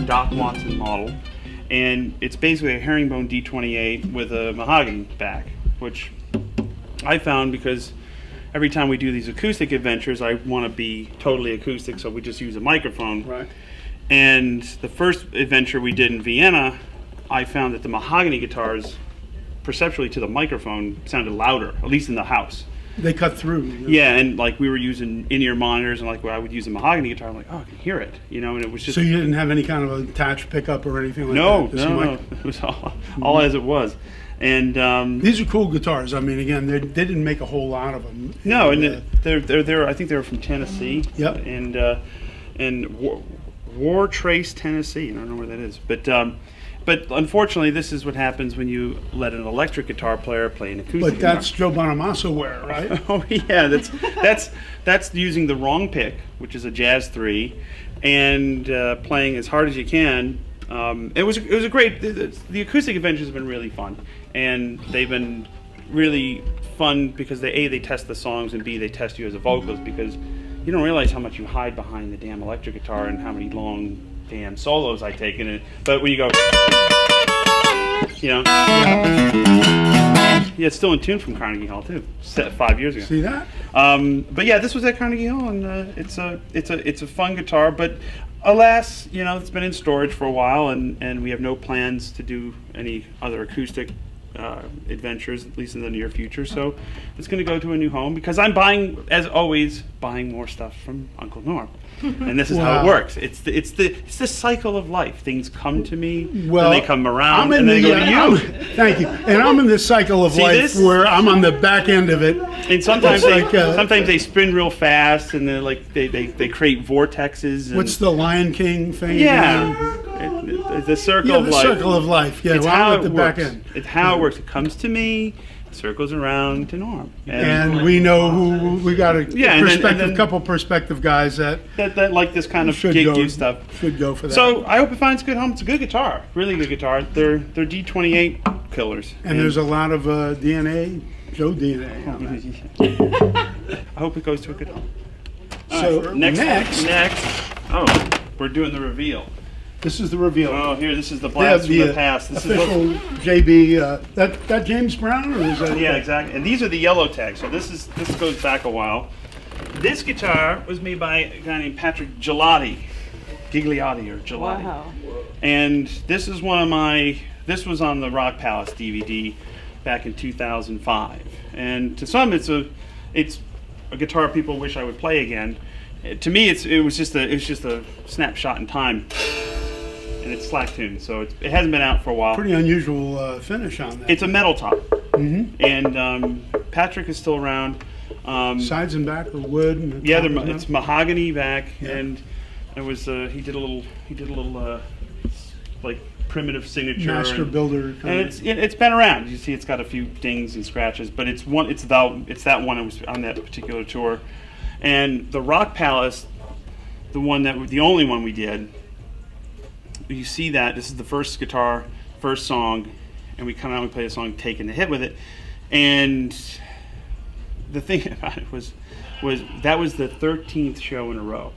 Doc Watson model, and it's basically a herringbone D28 with a mahogany back, which I found because every time we do these acoustic adventures, I want to be totally acoustic, so we just use a microphone. Right. And the first adventure we did in Vienna, I found that the mahogany guitars, perceptually to the microphone, sounded louder, at least in the house. They cut through. Yeah, and like we were using in-ear monitors, and like when I would use a mahogany guitar, I'm like, oh, I can hear it, you know, and it was just. So you didn't have any kind of attached pickup or anything like no, that? No, it was all as it was. And these are cool guitars. I mean, again, they didn't make a whole lot of them. No, and they're I think they were from Tennessee. Yep. And War Trace, Tennessee. I don't know where that is, but unfortunately, this is what happens when you let an electric guitar player play an acoustic. But that's Joe Bonamassa wear, right? Oh yeah, that's using the wrong pick, which is a Jazz 3, and playing as hard as you can. It was a great. The acoustic adventures have been really fun, and they've been really fun because they test the songs, and B, they test you as a vocalist, because you don't realize how much you hide behind the damn electric guitar and how many long damn solos I take in it. But when you go, you know, yeah, it's still in tune from Carnegie Hall too, set 5 years ago. See that? But yeah, this was at Carnegie Hall, and it's a fun guitar, but alas, you know, it's been in storage for a while, and we have no plans to do any other acoustic adventures, at least in the near future. So it's going to go to a new home because I'm buying, as always, more stuff from Uncle Norm. And this is how it works. It's the cycle of life. Things come to me, then they come around, and then they go to you. Thank you. And I'm in this cycle of life where I'm on the back end of it. And sometimes sometimes they spin real fast, and they're like they create vortexes. And what's the Lion King thing? Yeah. The circle of life. The circle of life. Yeah, it's well, how I'm at the it back works. end. It's how it works. It comes to me, circles around to Norm, and we know who we got a couple perspective guys that like this kind of gig stuff. Should go for that. So I hope it finds a good home. It's a good guitar, really good guitar. They're D28 killers. And there's a lot of DNA, Joe DNA. I hope it goes to a good home. So right, next, oh, we're doing the reveal. This is the reveal. Oh, here, this is the blast from the past. This official is JB. That James Brown, or is that? Yeah, exactly. And these are the yellow tags. So this goes back a while. This guitar was made by a guy named Patrick Gigliotti or Gelati. Wow. And this is this was on the Rock Palace DVD back in 2005. And to some, it's a guitar people wish I would play again. To me, it was just a snapshot in time. And it's slack tuned, so it hasn't been out for a while. Pretty unusual finish on that. It's a metal top, mm-hmm. And Patrick is still around. Sides and back are wood. And yeah, it's mahogany back, yeah. And it was he did a little like primitive signature. Master builder. And it's been around. You see, it's got a few dings and scratches, but it's that one that was on that particular tour, and the Rock Palace, the only one we did. You see that this is the first song, and we come out and we play the song "Taking the Hit" with it. And the thing about it was that was the 13th show in a row,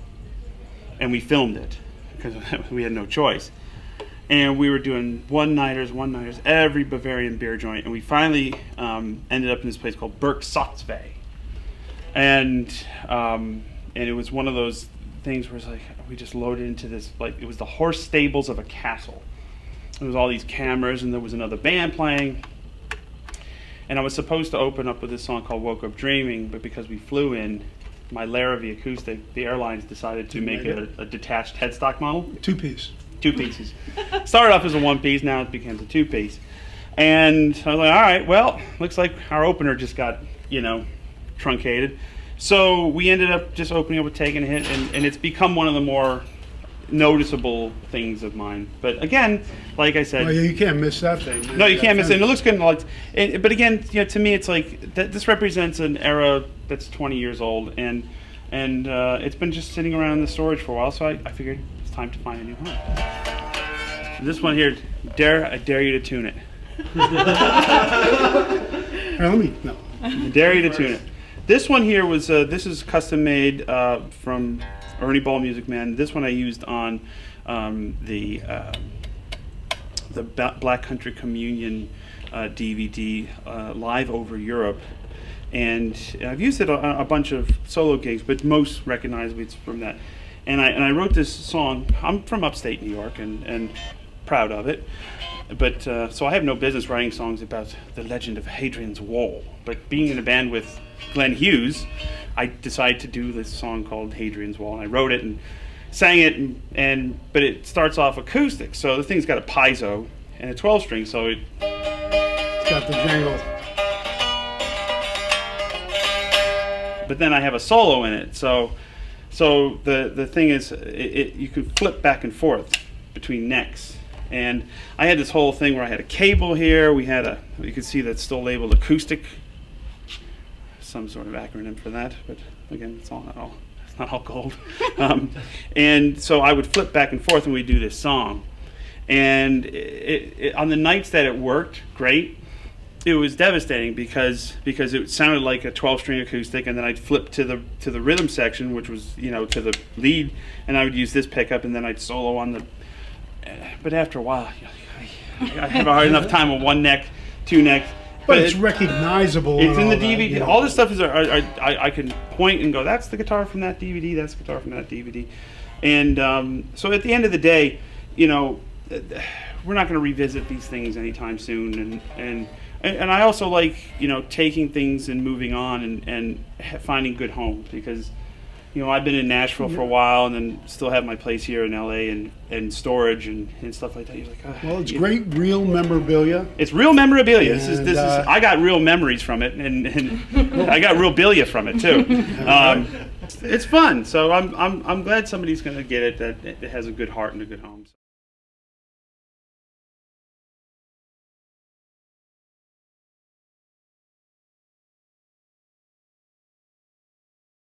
and we filmed it because we had no choice. And we were doing one-nighters, every Bavarian beer joint, and we finally ended up in this place called Bergsatzwey. And it was one of those things where it's like we just loaded into this, like it was the horse stables of a castle. There was all these cameras, and there was another band playing, and I was supposed to open up with this song called "Woke Up Dreaming," but because we flew in my Larrivee Acoustic, the airlines decided to make a detached headstock model. Two pieces. Started off as a one piece, now it becomes a two piece. And I was like, all right, well, looks like our opener just got, truncated. So we ended up just opening up with Taking a Hit, and it's become one of the more noticeable things of mine. But again, like I said, well, you can't miss that thing. No, you can't miss it. And it looks good. But again, to me, it's like this represents an era that's 20 years old, and it's been just sitting around in the storage for a while. So I figured it's time to find a new home. And this one here, I dare you to tune it. I dare you to tune it. This one here was this is custom made from Ernie Ball Music Man. This one I used on the Black Country Communion DVD live over Europe, and I've used it on a bunch of solo gigs, but most recognizably it's from that. And I wrote this song. I'm from upstate New York and proud of it, but so I have no business writing songs about the legend of Hadrian's Wall. But being in a band with Glenn Hughes, I decided to do this song called Hadrian's Wall, and I wrote it and sang it, but it starts off acoustic, so the thing's got a piezo and a 12-string, so it's got the jangle. But then I have a solo in it, so the thing is, you can flip back and forth between necks. And I had this whole thing where I had a cable here. We had you can see that's still labeled Acoustic, some sort of acronym for that. But again, it's not all gold. And so I would flip back and forth, and we'd do this song. And on the nights that it worked great, it was devastating because it sounded like a 12-string acoustic, and then I'd flip to the rhythm section, which was to the lead, and I would use this pickup, and then I'd solo on the. But after a while, I have a hard enough time with one neck, two necks. But it's recognizable. It's in the DVD. All this stuff is I can point and go, that's the guitar from that DVD. That's the guitar from that DVD. And so at the end of the day, we're not going to revisit these things anytime soon. And I also like taking things and moving on and finding good homes, because I've been in Nashville for a while, and then still have my place here in LA and storage and stuff like that. You're like, well, it's great real memorabilia. It's real memorabilia. This is I got real memories from it, and I got real bilia from it too. It's fun. So I'm glad somebody's going to get it that it has a good heart and a good home.